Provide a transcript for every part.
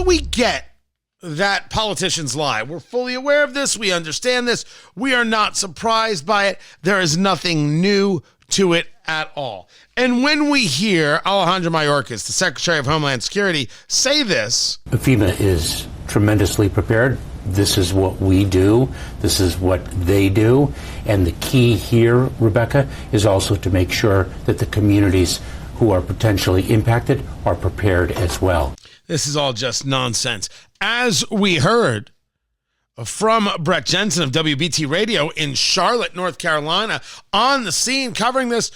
So we get that politicians lie. We're fully aware of this. We understand this. We are not surprised by it. There is nothing new to it at all. And when we hear Alejandro Mayorkas, the Secretary of Homeland Security, say this, FEMA is tremendously prepared. This is what we do. This is what they do. And the key here, Rebecca, is also to make sure that the communities who are potentially impacted are prepared as well. This is all just nonsense. As we heard from Brett Jensen of WBT Radio in Charlotte, North Carolina, on the scene covering this,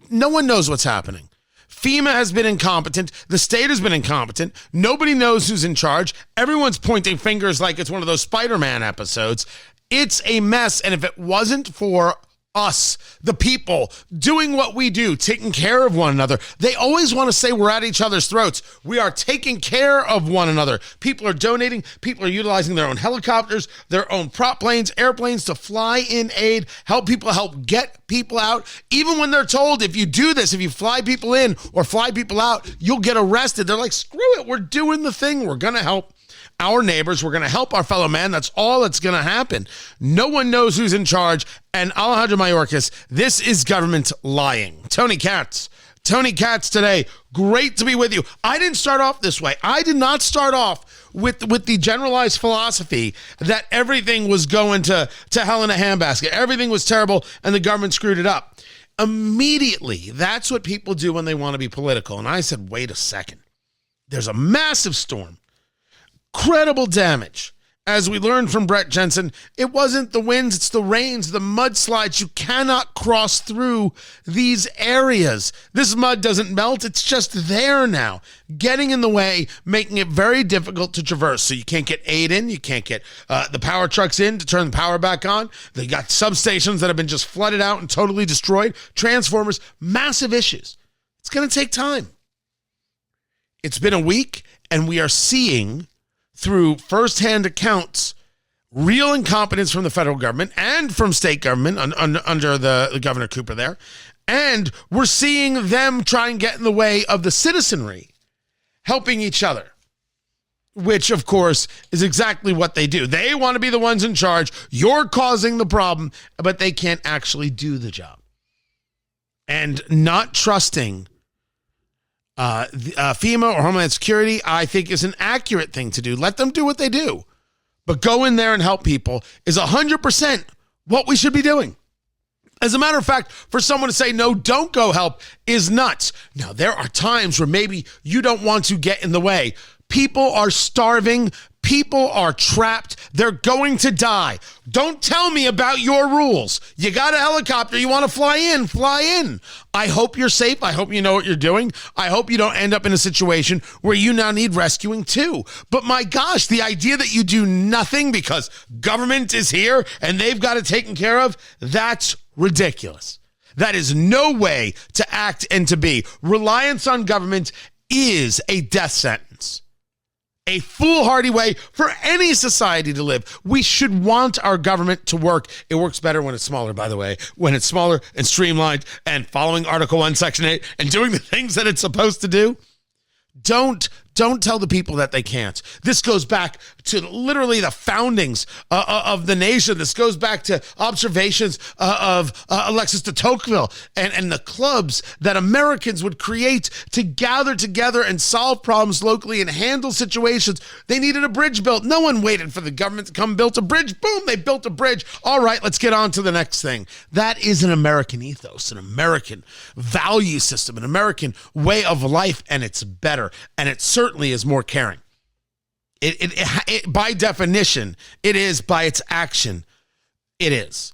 no one knows what's happening. FEMA has been incompetent. The state has been incompetent. Nobody knows who's in charge. Everyone's pointing fingers like it's one of those Spider-Man episodes. It's a mess. And if it wasn't for us, the people, doing what we do, taking care of one another. They always want to say we're at each other's throats. We are taking care of one another. People are donating. People are utilizing their own helicopters, their own prop planes, airplanes to fly in aid, help people, help get people out. Even when they're told, if you do this, if you fly people in or fly people out, you'll get arrested. They're like, screw it. We're doing the thing. We're going to help our neighbors. We're going to help our fellow man. That's all that's going to happen. No one knows who's in charge. And Alejandro Mayorkas, this is government lying. Tony Katz today. Great to be with you. I didn't start off this way. I did not start off with the generalized philosophy that everything was going to hell in a handbasket. Everything was terrible and the government screwed it up. Immediately, that's what people do when they want to be political. And I said, wait a second. There's a massive storm. Incredible damage. As we learned from Brett Jensen, it wasn't the winds, it's the rains, the mudslides. You cannot cross through these areas. This mud doesn't melt, it's just there now, getting in the way, making it very difficult to traverse. So you can't get aid in, you can't get the power trucks in to turn the power back on. They got substations that have been just flooded out and totally destroyed. Transformers, massive issues. It's going to take time. It's been a week, and we are seeing through firsthand accounts, real incompetence from the federal government and from state government under the Governor Cooper there. And we're seeing them try and get in the way of the citizenry helping each other, which, of course, is exactly what they do. They want to be the ones in charge. You're causing the problem, but they can't actually do the job. And not trusting FEMA or Homeland Security, I think, is an accurate thing to do. Let them do what they do. But go in there and help people is 100% what we should be doing. As a matter of fact, for someone to say, no, don't go help is nuts. Now, there are times where maybe you don't want to get in the way. People are starving. People are trapped. They're going to die. Don't tell me about your rules. You got a helicopter. You want to fly in, fly in. I hope you're safe. I hope you know what you're doing. I hope you don't end up in a situation where you now need rescuing too. But my gosh, the idea that you do nothing because government is here and they've got it taken care of, that's ridiculous. That is no way to act and to be. Reliance on government is a death sentence. A foolhardy way for any society to live. We should want our government to work. It works better when it's smaller, by the way. When it's smaller and streamlined and following Article 1, Section 8 and doing the things that it's supposed to do. Don't tell the people that they can't. This goes back to literally the foundings of the nation. This goes back to observations of Alexis de Tocqueville and the clubs that Americans would create to gather together and solve problems locally and handle situations. They needed a bridge built. No one waited for the government to come build a bridge. Boom, they built a bridge. All right, let's get on to the next thing. That is an American ethos, an American value system, an American way of life, and it's better. And it certainly is more caring. It by definition, it is. By its action, it is.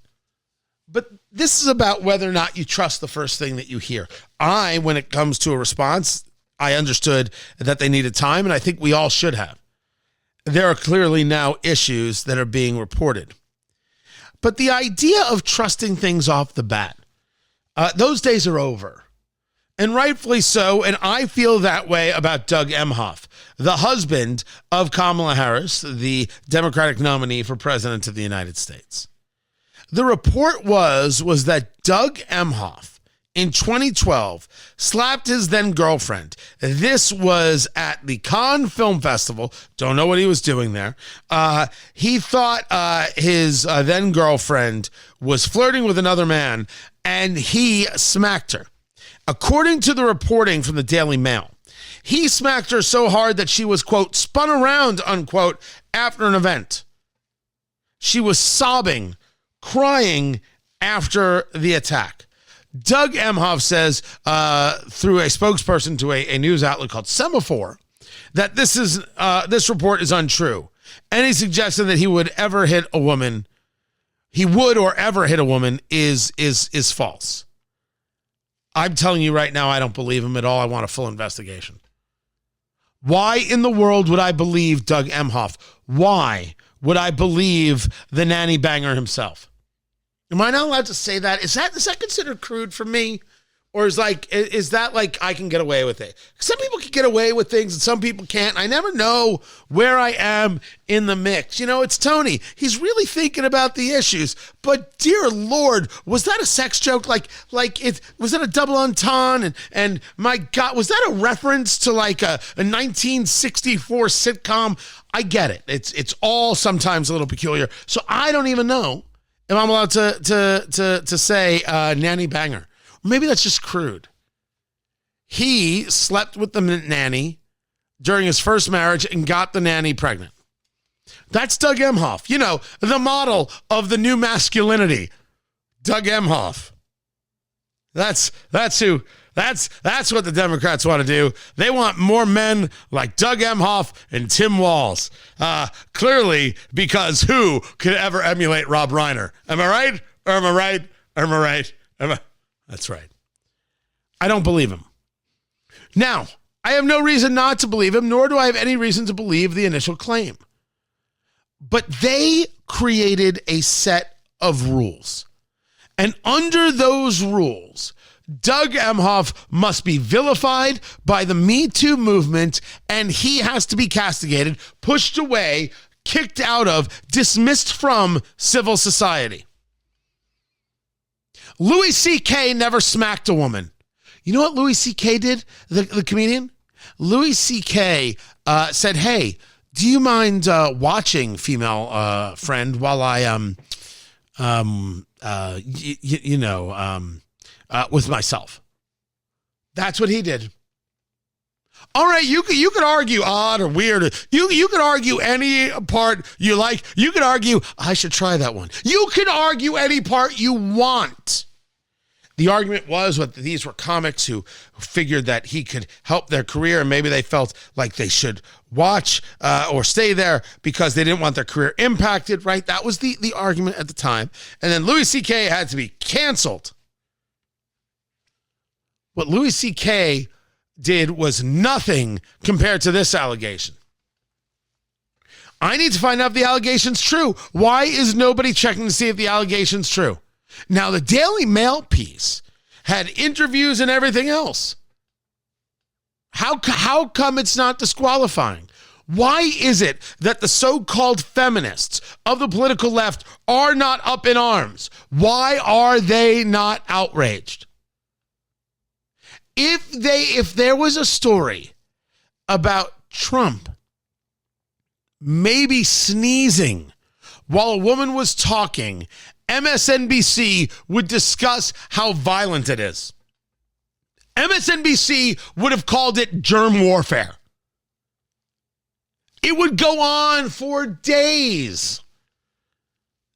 But this is about whether or not you trust the first thing that you hear. When it comes to a response, I understood that they needed time, and I think we all should have. There are clearly now issues that are being reported. But the idea of trusting things off the bat, those days are over. And rightfully so, and I feel that way about Doug Emhoff, the husband of Kamala Harris, the Democratic nominee for president of the United States. The report was that Doug Emhoff in 2012 slapped his then girlfriend. This was at the Cannes Film Festival. Don't know what he was doing there. He thought his then girlfriend was flirting with another man, and he smacked her. According to the reporting from the Daily Mail, he smacked her so hard that she was, quote, spun around, unquote, after an event. She was sobbing, crying after the attack. Doug Emhoff says through a spokesperson to a news outlet called Semaphore that this report is untrue. Any suggestion that he would ever hit a woman, he would or ever hit a woman is false. I'm telling you right now, I don't believe him at all. I want a full investigation. Why in the world would I believe Doug Emhoff? Why would I believe the nanny banger himself? Am I not allowed to say that? Is that considered crude for me? Or is that like I can get away with it? Some people can get away with things and some people can't. I never know where I am in the mix. You know, it's Tony. He's really thinking about the issues. But dear Lord, was that a sex joke? Was that a double entendre? And my God, was that a reference to like a 1964 sitcom? I get it. It's all sometimes a little peculiar. So I don't even know if I'm allowed to say nanny banger. Maybe that's just crude. He slept with the nanny during his first marriage and got the nanny pregnant. That's Doug Emhoff. You know, the model of the new masculinity. Doug Emhoff. That's what the Democrats want to do. They want more men like Doug Emhoff and Tim Walz. Clearly, because who could ever emulate Rob Reiner? Am I right? Or am I right? Or am I right? That's right. I don't believe him. Now, I have no reason not to believe him, nor do I have any reason to believe the initial claim. But they created a set of rules. And under those rules, Doug Emhoff must be vilified by the Me Too movement, and he has to be castigated, pushed away, kicked out of, dismissed from civil society. Louis C.K. never smacked a woman. You know what Louis C.K. did, the comedian? Louis C.K. Said, hey, do you mind watching, female friend, while I, with myself? That's what he did. All right, you could argue odd or weird. You could argue any part you like. You could argue, I should try that one. You could argue any part you want. The argument was that these were comics who figured that he could help their career, and maybe they felt like they should watch or stay there because they didn't want their career impacted, right? That was the argument at the time. And then Louis C.K. had to be canceled. What Louis C.K. did was nothing compared to this allegation. I need to find out if the allegation's true. Why is nobody checking to see if the allegation's true? Now, the Daily Mail piece had interviews and everything else. How come it's not disqualifying? Why is it that the so-called feminists of the political left are not up in arms? Why are they not outraged? If there was a story about Trump maybe sneezing while a woman was talking, MSNBC would discuss how violent it is. MSNBC would have called it germ warfare. It would go on for days.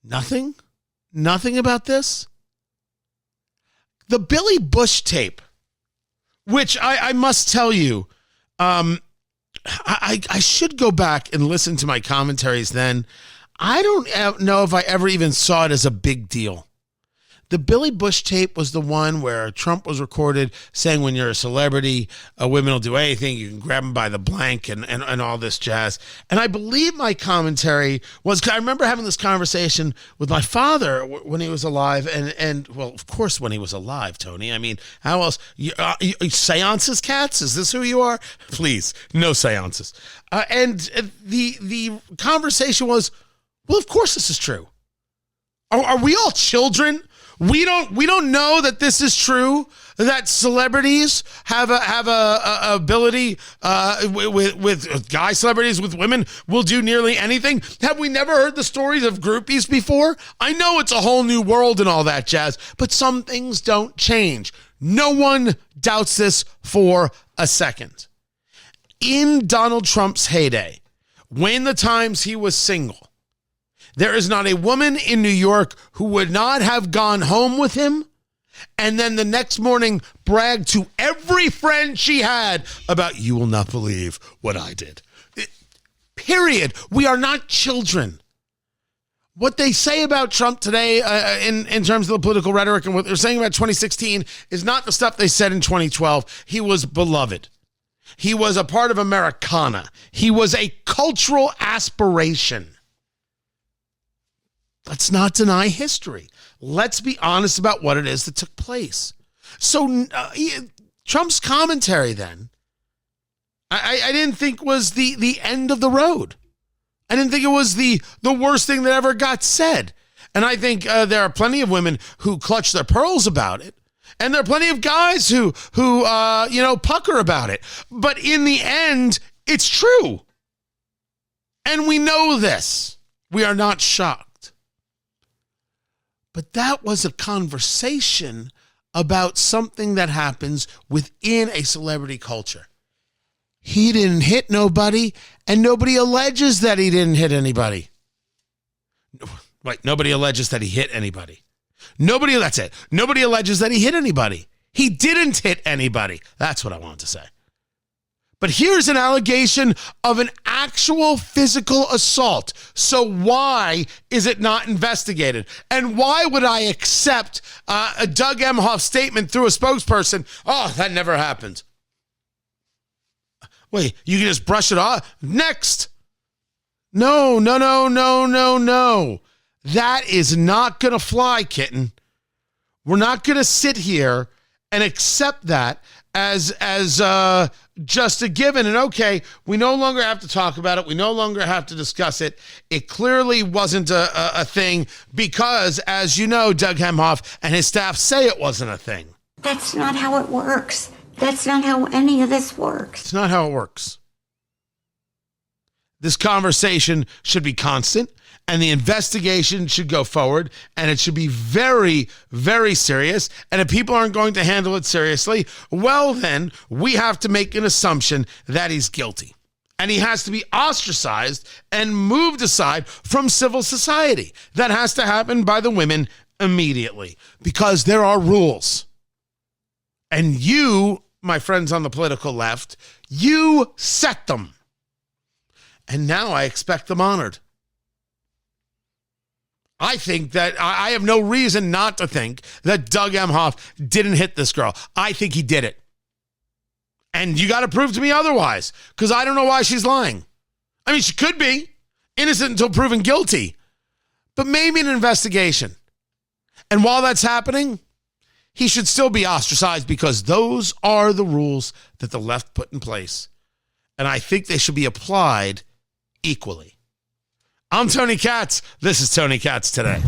Nothing about this. The Billy Bush tape, which I must tell you, I should go back and listen to my commentaries then. I don't know if I ever even saw it as a big deal. The Billy Bush tape was the one where Trump was recorded saying when you're a celebrity, women will do anything. You can grab them by the blank and all this jazz. And I believe my commentary was, I remember having this conversation with my father when he was alive. And well, of course, when he was alive, Tony. I mean, how else? Seances, Katz? Is this who you are? Please, no seances. And the conversation was, well, of course this is true. Are we all children We don't know that this is true, that celebrities have a ability with guy celebrities, with women, will do nearly anything. Have we never heard the stories of groupies before? I know it's a whole new world and all that jazz, but some things don't change. No one doubts this for a second. In Donald Trump's heyday, when the times he was single, there is not a woman in New York who would not have gone home with him and then the next morning bragged to every friend she had about, you will not believe what I did. Period. We are not children. What they say about Trump today in terms of the political rhetoric and what they're saying about 2016 is not the stuff they said in 2012. He was beloved. He was a part of Americana. He was a cultural aspiration. Let's not deny history. Let's be honest about what it is that took place. So Trump's commentary then, I didn't think was the end of the road. I didn't think it was the worst thing that ever got said. And I think there are plenty of women who clutch their pearls about it. And there are plenty of guys who pucker about it. But in the end, it's true. And we know this. We are not shocked. But that was a conversation about something that happens within a celebrity culture. He didn't hit nobody, and nobody alleges that he didn't hit anybody. Right, nobody alleges that he hit anybody. That's it. Nobody alleges that he hit anybody. He didn't hit anybody. That's what I wanted to say. But here's an allegation of an actual physical assault. So why is it not investigated? And why would I accept a Doug Emhoff statement through a spokesperson? Oh, that never happened. Wait, you can just brush it off? Next. No. That is not going to fly, kitten. We're not going to sit here and accept that as just a given. And okay, we no longer have to talk about it. We no longer have to discuss it. It clearly wasn't a thing because, as you know, Doug Emhoff and his staff say it wasn't a thing. That's not how it works. That's not how any of this works. It's not how it works. This conversation should be constant, and the investigation should go forward, and it should be very, very serious. And if people aren't going to handle it seriously, well, then we have to make an assumption that he's guilty. And he has to be ostracized and moved aside from civil society. That has to happen by the women immediately because there are rules. And you, my friends on the political left, you set them. And now I expect them honored. I think that I have no reason not to think that Doug Emhoff didn't hit this girl. I think he did it. And you got to prove to me otherwise, because I don't know why she's lying. I mean, she could be innocent until proven guilty, but maybe an investigation. And while that's happening, he should still be ostracized because those are the rules that the left put in place. And I think they should be applied equally. I'm Tony Katz. This is Tony Katz Today.